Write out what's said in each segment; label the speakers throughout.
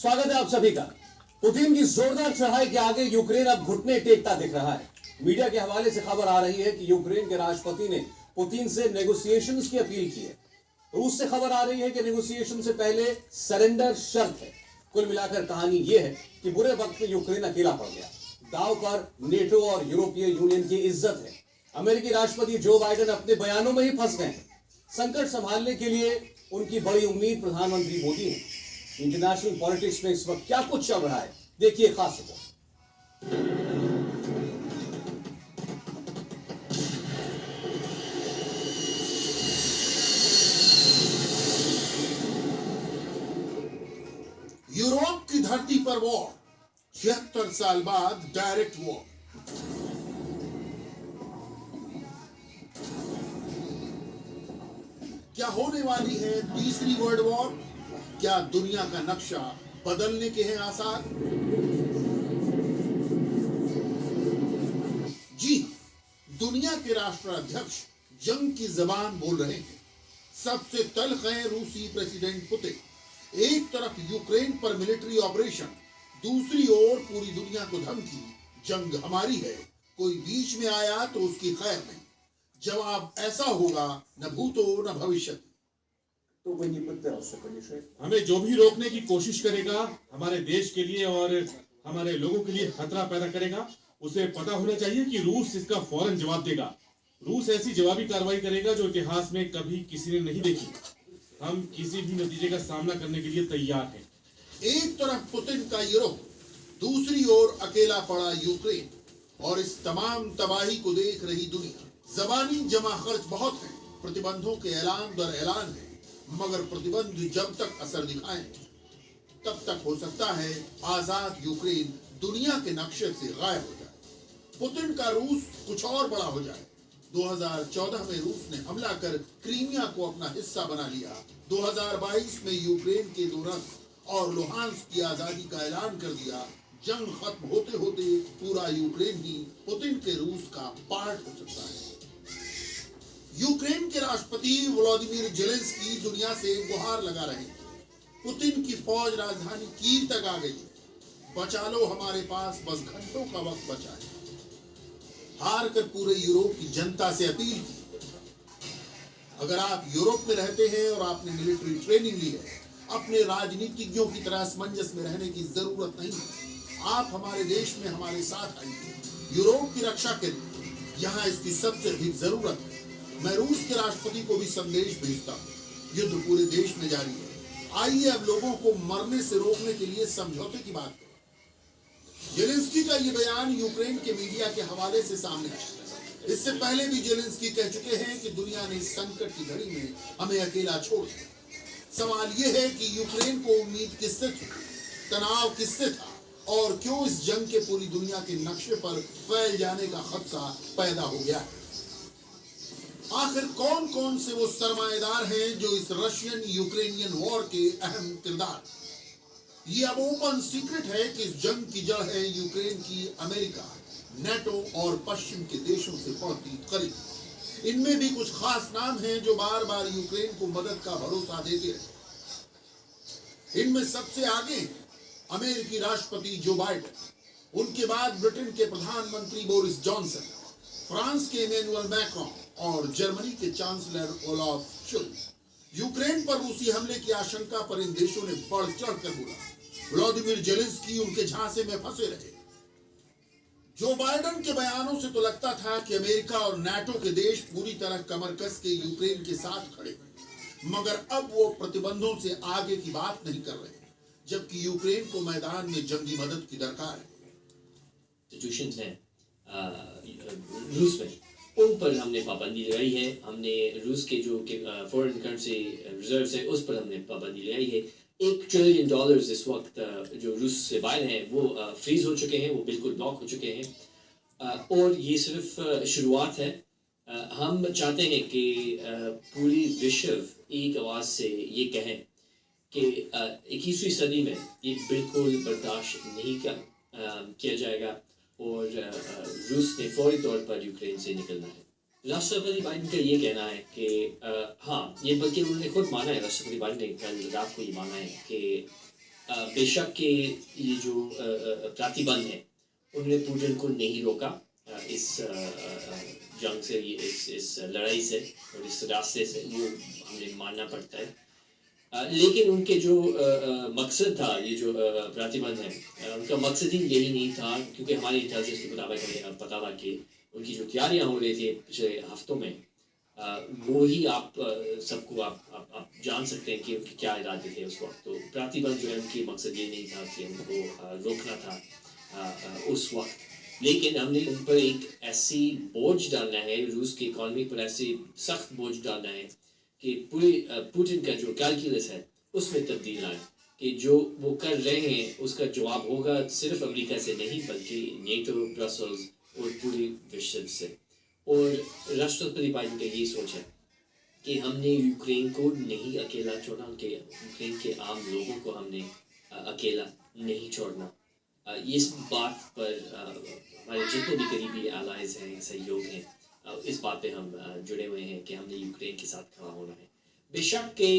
Speaker 1: स्वागत है आप सभी का। पुतिन की जोरदार चढ़ाई के आगे यूक्रेन अब घुटने टेकता दिख रहा है। मीडिया के हवाले से खबर आ रही है कि यूक्रेन के राष्ट्रपति ने पुतिन से नेगोशिएशंस की अपील की है। रूस से खबर आ रही है कि नेगोशिएशन से पहले सरेंडर शर्त है। कुल मिलाकर कहानी यह है कि बुरे वक्त में यूक्रेन अकेला पड़ गया। दांव पर नेटो और यूरोपीय यूनियन की इज्जत है। अमेरिकी राष्ट्रपति जो बाइडेन अपने बयानों में ही फंस गए हैं। संकट संभालने के लिए उनकी बड़ी उम्मीद प्रधानमंत्री मोदी है। इंटरनेशनल पॉलिटिक्स में इस वक्त क्या कुछ चल रहा है, देखिए खास रिपोर्ट।
Speaker 2: यूरोप की धरती पर वॉर, 76 साल बाद डायरेक्ट वॉर। क्या होने वाली है तीसरी वर्ल्ड वॉर? क्या दुनिया का नक्शा बदलने के हैं आसार? जी, दुनिया के राष्ट्राध्यक्ष जंग की जबान बोल रहे हैं। सबसे तल्ख है रूसी प्रेसिडेंट पुतिन। एक तरफ यूक्रेन पर मिलिट्री ऑपरेशन, दूसरी ओर पूरी दुनिया को धमकी, जंग हमारी है, कोई बीच में आया तो उसकी खैर नहीं। जवाब ऐसा होगा, न भूतो न भविष्य।
Speaker 3: हमें जो भी रोकने की कोशिश करेगा, हमारे देश के लिए और हमारे लोगों के लिए खतरा पैदा करेगा, उसे पता होना चाहिए कि रूस इसका फौरन जवाब देगा। रूस ऐसी जवाबी कार्रवाई करेगा जो इतिहास में कभी किसी ने नहीं देखी। हम किसी भी नतीजे का सामना करने के लिए तैयार हैं।
Speaker 2: एक तरफ पुतिन का यूरोप, दूसरी ओर अकेला पड़ा यूक्रेन, और इस तमाम तबाही को देख रही दुनिया। जबानी जमा खर्च बहुत है, प्रतिबंधों के ऐलान दर ऐलान है, मगर प्रतिबंध जब तक असर दिखाएं तब तक हो सकता है आजाद यूक्रेन दुनिया के नक्शे से गायब हो जाए। पुतिन का रूस कुछ और बड़ा हो जाए। 2014 में रूस ने हमला कर क्रीमिया को अपना हिस्सा बना लिया। 2022 में यूक्रेन के दोनेत्स्क और लुहांस्क की आजादी का ऐलान कर दिया। जंग खत्म होते होते पूरा यूक्रेन ही पुतिन के रूस का पार्ट हो सकता है। यूक्रेन के राष्ट्रपति व्लादिमीर जेलेंस्की दुनिया से गुहार लगा रहे हैं। पुतिन की फौज राजधानी कीव तक आ गई है। बचा लो, हमारे पास बस घंटों का वक्त बचा है। हार कर पूरे यूरोप की जनता से अपील की, अगर आप यूरोप में रहते हैं और आपने मिलिट्री ट्रेनिंग ली है, अपने राजनीतिज्ञों की तरह असमंजस में रहने की जरूरत नहीं है। आप हमारे देश में हमारे साथ आइए, यूरोप की रक्षा करिए, यहाँ इसकी सबसे अधिक जरूरत है। मैं रूस के राष्ट्रपति को भी संदेश भेजता हूँ, युद्ध पूरे देश में जारी है। आइए अब लोगों को मरने से रोकने के लिए समझौते की बात करें। जेलेंस्की का ये बयान यूक्रेन के मीडिया के हवाले से सामने आया। इससे पहले भी जेलेंस्की कह चुके हैं कि दुनिया ने इस संकट की घड़ी में हमें अकेला छोड़ दिया। सवाल यह है कि यूक्रेन को उम्मीद किससे थी, तनाव किससे था, और क्यों इस जंग के पूरी दुनिया के नक्शे पर फैल जाने का खदशा पैदा हो गया है। आखिर कौन कौन से वो सरमाएदार हैं जो इस रशियन यूक्रेनियन वॉर के अहम किरदार। ये अब ओपन सीक्रेट है कि इस जंग की जड़ है यूक्रेन की अमेरिका, नेटो और पश्चिम के देशों से बढ़ती करीब। इनमें भी कुछ खास नाम हैं जो बार बार यूक्रेन को मदद का भरोसा देते रहे। इनमें सबसे आगे अमेरिकी राष्ट्रपति जो बाइडेन, उनके बाद ब्रिटेन के प्रधानमंत्री बोरिस जॉनसन, फ्रांस के इमैनुअल मैक्रोन और जर्मनी के चांसलर ओलाफ शोल्ज। यूक्रेन पर रूसी हमले की आशंका पर इन देशों ने बढ़ चढ़कर बोला। व्लादिमीर जेलेंस्की उनके झांसे में फंसे रहे। जो बाइडेन के बयानों से तो लगता था कि अमेरिका और नाटो के देश पूरी तरह कमर कस के यूक्रेन के साथ खड़े, मगर अब वो प्रतिबंधों से आगे की बात नहीं कर रहे, जबकि यूक्रेन को मैदान में जंगी मदद की दरकार है।
Speaker 4: रूस में उन पर हमने पाबंदी लगाई है। हमने रूस के जो फॉरेन करेंसी रिजर्व्स है उस पर हमने पाबंदी लगाई है। $1 ट्रिलियन इस वक्त जो रूस से बाहर हैं वो फ्रीज हो चुके हैं, वो बिल्कुल ब्लॉक हो चुके हैं, और ये सिर्फ शुरुआत है। हम चाहते हैं कि पूरी विश्व एक आवाज़ से ये कहें कि 21वीं सदी में ये बिल्कुल बर्दाश्त नहीं किया जाएगा, और रूस ने फौरी तौर पर यूक्रेन से निकलना है। राष्ट्रपति बाइडेन का ये कहना है कि हाँ, ये बल्कि उन्होंने खुद माना है, राष्ट्रपति बाइडेन ने कल रात को ये माना है कि बेशक के ये जो प्रतिबंध है उन्होंने पुतिन को नहीं रोका इस जंग से, ये इस लड़ाई से और इस रास्ते से, वो हमें मानना पड़ता है। लेकिन उनके जो मकसद था, ये जो प्रतिबंध है, उनका मकसद ही यही नहीं था, क्योंकि हमारी इंटेलिजेंस के मुताबिक हमें पता था कि उनकी जो तैयारियां हो रही थी पिछले हफ्तों में, वो ही आप सबको आप जान सकते हैं कि उनके क्या इरादे थे उस वक्त। तो प्रतिबंध जो है उनकी मकसद ये नहीं था कि उनको रोकना था उस वक्त। लेकिन हमने उन पर एक ऐसी बोझ डालना है, रूस की इकॉनमी पर ऐसी सख्त बोझ डालना है कि पूरी पुतिन का जो कैलकुलस है उसमें तब्दील आए, कि जो वो कर रहे हैं उसका जवाब होगा सिर्फ अमेरिका से नहीं, बल्कि नेटो, ब्रसल्स और पूरी विश्व से। और राष्ट्रपति बाइडेन का यही सोच है कि हमने यूक्रेन को नहीं अकेला छोड़ना, कि यूक्रेन के आम लोगों को हमने अकेला नहीं छोड़ना। इस बात पर हमारे जितने भी करीबी एलाइज हैं, सहयोग हैं, इस बात पे हम जुड़े हुए हैं कि हमने यूक्रेन के साथ खड़ा होना है। बेशक के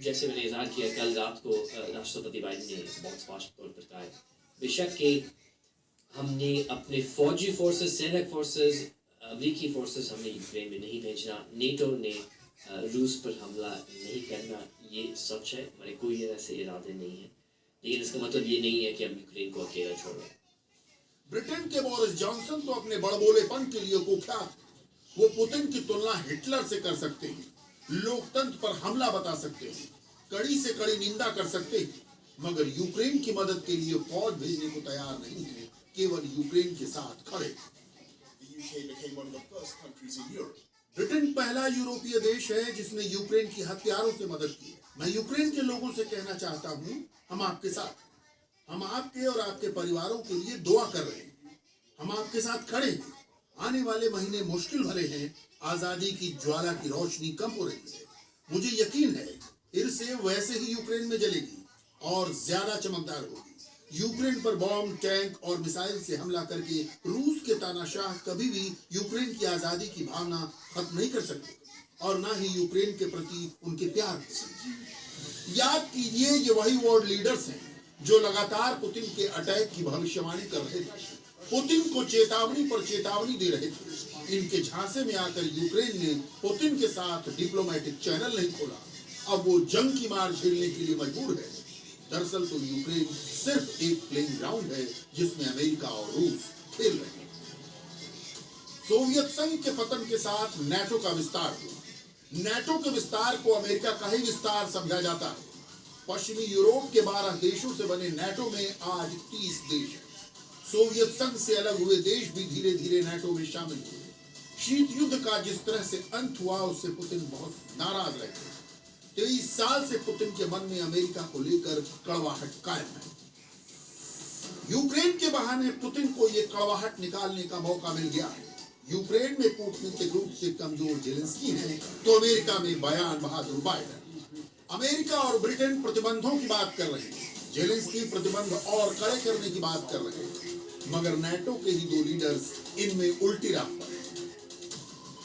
Speaker 4: जैसे मैंने इजहार किया कल रात को, राष्ट्रपति बाइडेन ने बहुत स्पष्ट तौर पर कहा है, बेशक के हमने अपने फौजी फोर्सेस, सैनिक फोर्सेस, अमेरिकी फोर्सेस हमने यूक्रेन में नहीं भेजना, नेटो ने रूस पर हमला नहीं करना, ये सच है, हमारे कोई ऐसे इरादे नहीं है। लेकिन इसका मतलब ये नहीं है कि हम यूक्रेन को अकेला छोड़ रहे हैं।
Speaker 2: ब्रिटेन के बोरिस जॉनसन तो अपने बड़बोलेपन के लिए कुख्यात। वो पुतिन की तुलना हिटलर से कर सकते हैं, लोकतंत्र पर हमला बता सकते हैं, कड़ी से कड़ी निंदा कर सकते हैं, मगर यूक्रेन की मदद के लिए फौज भेजने को तैयार नहीं है, केवल यूक्रेन के साथ खड़े। ब्रिटेन पहला यूरोपीय देश है जिसने यूक्रेन की हथियारों से मदद की। मैं यूक्रेन के लोगों से कहना चाहता हूँ, हम आपके साथ, हम आपके और आपके परिवारों के लिए दुआ कर रहे हैं, हम आपके साथ खड़े हैं। आने वाले महीने मुश्किल भरे हैं, आजादी की ज्वाला की रोशनी कम हो रही है। मुझे यकीन है फिर से वैसे ही यूक्रेन में जलेगी और ज्यादा चमकदार होगी। यूक्रेन पर बॉम्ब, टैंक और मिसाइल से हमला करके रूस के तानाशाह कभी भी यूक्रेन की आजादी की भावना खत्म नहीं कर सकते, और ना ही यूक्रेन के प्रति उनके प्यार। याद कीजिए, ये वही वर्ल्ड लीडर्स हैं जो लगातार पुतिन के अटैक की भविष्यवाणी कर रहे थे, पुतिन को चेतावनी पर चेतावनी दे रहे थे। इनके झांसे में आकर यूक्रेन ने पुतिन के साथ डिप्लोमेटिक चैनल नहीं खोला, अब वो जंग की मार झेलने के लिए मजबूर है। दरअसल तो यूक्रेन सिर्फ एक प्लेइंग ग्राउंड है जिसमें अमेरिका और रूस खेल रहे हैं। सोवियत संघ के पतन के साथ नाटो का विस्तार हुआ। नाटो के विस्तार को अमेरिका का ही विस्तार समझा जाता है। पश्चिमी यूरोप के 12 देशों से बने नाटो में आज 30 देश हैं। सोवियत संघ से अलग हुए देश भी धीरे धीरे नाटो में शामिल हुए। शीत युद्ध का जिस तरह से अंत हुआ उससे पुतिन बहुत नाराज रहे। 23 साल से पुतिन के मन में अमेरिका को लेकर कड़वाहट कायम है। यूक्रेन के बहाने पुतिन को ये कड़वाहट निकालने का मौका मिल गया है। यूक्रेन में कूटनीतिक रूप से कमजोर जेलेंस्की है, तो अमेरिका में बयान बहादुर बाइडेन। अमेरिका और ब्रिटेन प्रतिबंधों की बात कर रहे हैं, जेलेंस्की प्रतिबंध और कड़े करने की बात कर रहे हैं, मगर नाटो के ही 2 लीडर्स इनमें उल्टी राह पर हैं।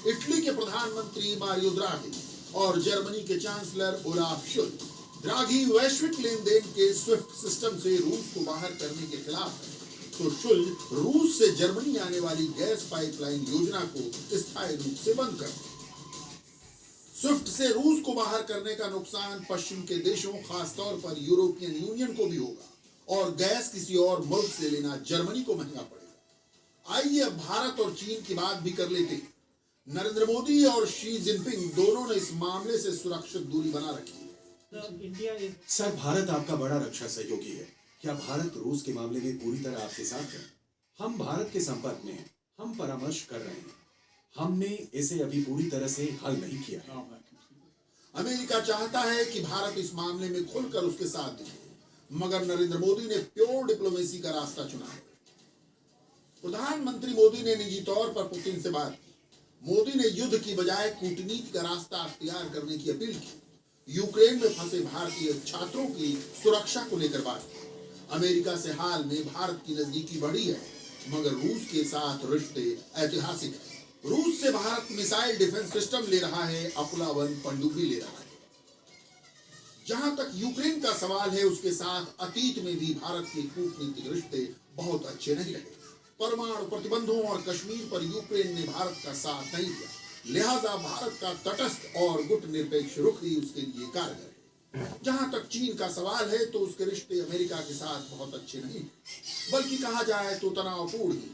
Speaker 2: इटली के प्रधानमंत्री मारियो द्राघी और जर्मनी के चांसलर ओलाफ शोल्ज। द्राघी वैश्विक लेन देन के स्विफ्ट सिस्टम से रूस को बाहर करने के खिलाफ है, तो शुल्क रूस से जर्मनी आने वाली गैस पाइपलाइन योजना को स्थायी रूप से बंद कर दें। स्विफ्ट से रूस को बाहर करने का नुकसान पश्चिम के देशों, खासतौर पर यूरोपियन यूनियन को भी होगा, और गैस किसी और मुल्क से लेना जर्मनी को महंगा पड़ेगा। आइए अब भारत और चीन की बात भी कर लेते हैं। नरेंद्र मोदी और शी जिनपिंग दोनों ने इस मामले से सुरक्षित दूरी बना रखी है।
Speaker 5: सर, भारत आपका बड़ा रक्षा सहयोगी है। क्या भारत रूस के मामले में पूरी तरह आपके साथ है? हम भारत के संपर्क में हैं, हम परामर्श कर रहे हैं, हमने इसे अभी पूरी तरह से हल नहीं किया है।
Speaker 2: अमेरिका चाहता है कि भारत इस मामले में खुलकर उसके साथ दिखे, मगर नरेंद्र मोदी ने प्योर डिप्लोमेसी का रास्ता चुना है। प्रधानमंत्री मोदी ने निजी तौर पर पुतिन से बात की। मोदी ने युद्ध की बजाय कूटनीति का रास्ता अख्तियार करने की अपील की। यूक्रेन में फंसे भारतीय छात्रों की सुरक्षा को लेकर बात की। अमेरिका से हाल में भारत की नजदीकी बढ़ी है, मगर रूस के साथ रिश्ते ऐतिहासिक है। रूस से भारत मिसाइल डिफेंस सिस्टम ले रहा है, अपुलावन पनडुब्बी ले रहा है। जहां तक यूक्रेन का सवाल है, उसके साथ अतीत में भी भारत के कूटनीतिक रिश्ते बहुत अच्छे नहीं रहे। परमाणु प्रतिबंधों और कश्मीर पर यूक्रेन ने भारत का साथ नहीं दिया, लिहाजा भारत का तटस्थ और गुटनिरपेक्ष रुख ही उसके लिए कारगर है। जहां तक चीन का सवाल है तो उसके रिश्ते अमेरिका के साथ बहुत अच्छे नहीं, बल्कि कहा जाए तो तनावपूर्ण ही।